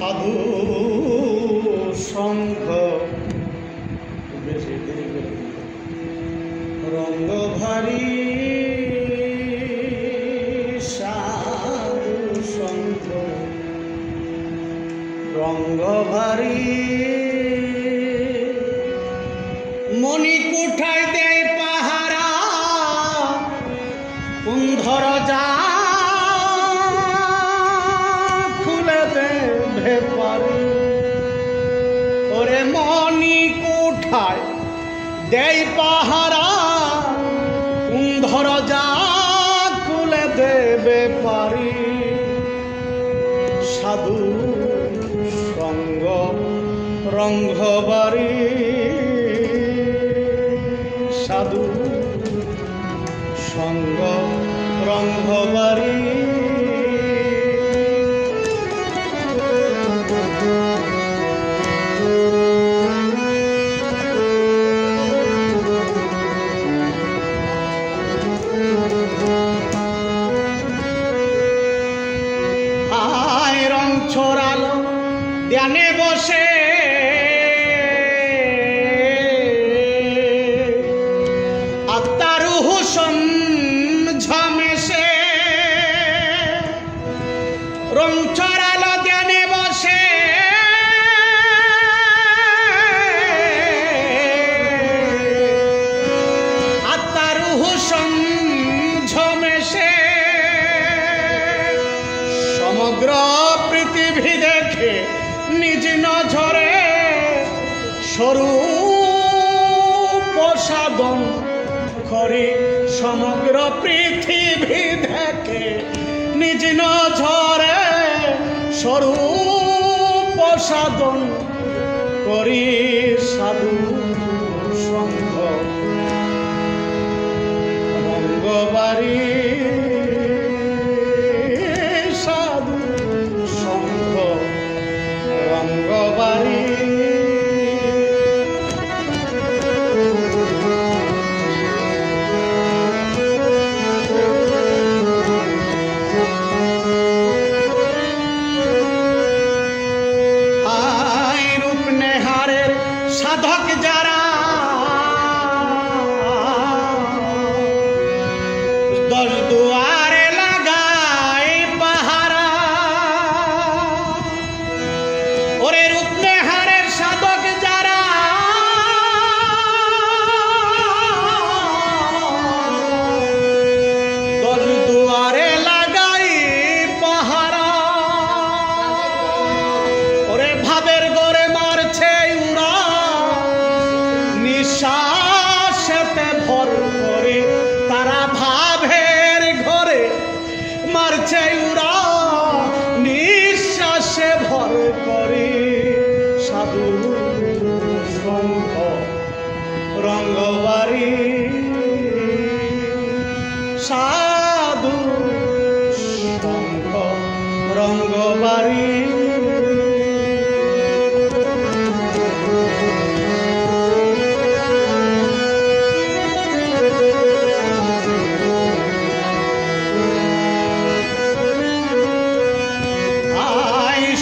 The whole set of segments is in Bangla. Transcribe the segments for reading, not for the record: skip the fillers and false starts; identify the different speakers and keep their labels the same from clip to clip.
Speaker 1: সাধু শঙ্খ বেশি দেরি করে রঙ্গ ভারী সাধু শঙ্খ রঙ্গ ভারী মণি কোঠায় দেয় পাহারা কুন্ধর যা খুলে দেবে পারে ওরে মণি কোঠায় দেয় পাহারা কুন্ধর যা খুলে দেবে পারি সাধু সঙ্গ রঙ্গবাড়ি সাধু সঙ্গ রঙ্গবাড়ি আয় রং ছড়ালো ধ্যানে বসে আত্মারুহ ঝমেশে রং ছড়ালো ধ্যানে বসে আত্মারুহ ঝমেশে সমগ্র পৃথিবী দেখে নিজ নজরে স্বরূপ সাধন করে সমগ্র পৃথিবী দেখে নিজ নজরে স্বরূপ সাধন করি সাধু সঙ্গ রঙ্গবাড়ি সাধু সঙ্গ রঙ্গবাড়ি সাধক যারা দশ দুয়ারে লাগায় পাহারা ওরে রূপনেহারের সাধক যারা দশ দুয়ারে লাগায় পাহারা ওরে ভাবের গড়ে মারছে নিঃশ্বাসেতে ভর করে তারা ভাবের ঘরে মারছে উড়া নিঃশ্বাসে ভর করে সাধু শঙ্খ রঙ্গবাড়ি সাধু শঙ্খ রঙ্গবাড়ি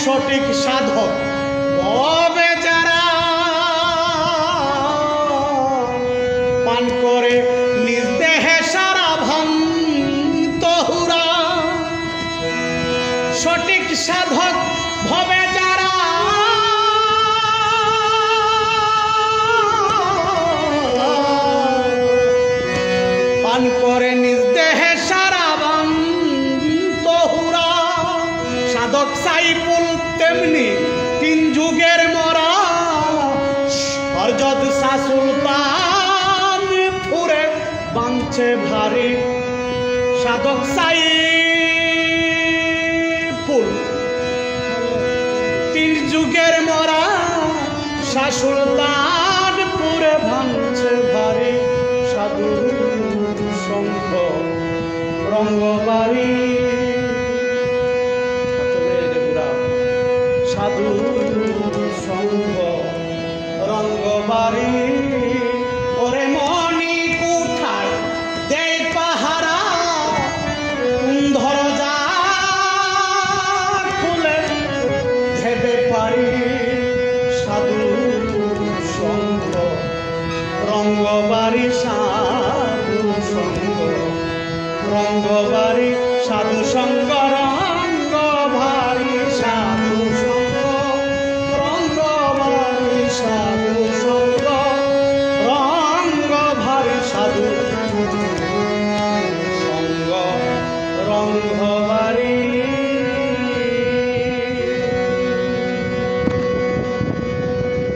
Speaker 1: সঠিক সাধক ভবে যারা পান করে নিজ দেহে সারা ভন্তহুরা সঠিক সাধক ভবে যারা পান করে নিজ দেহে সারা ভন্তহুরা সাধক সাইফুল তেমনি তিন যুগের মরা হরজত শাহ সুলতান ফুরে বাঁধছে ভারী সাধক সাইফুল তিন যুগের মরা শাহ সুলতান ফুরে বাঁধছে ভারী সাধু শঙ্খ রঙ্গবাড়ি সাধু সঙ্গ রঙ্গবাড়ি ওরে মণি কোঠায় দেয় পাহারা কুন্ধর যা খুলে দেবে ভঙ্গ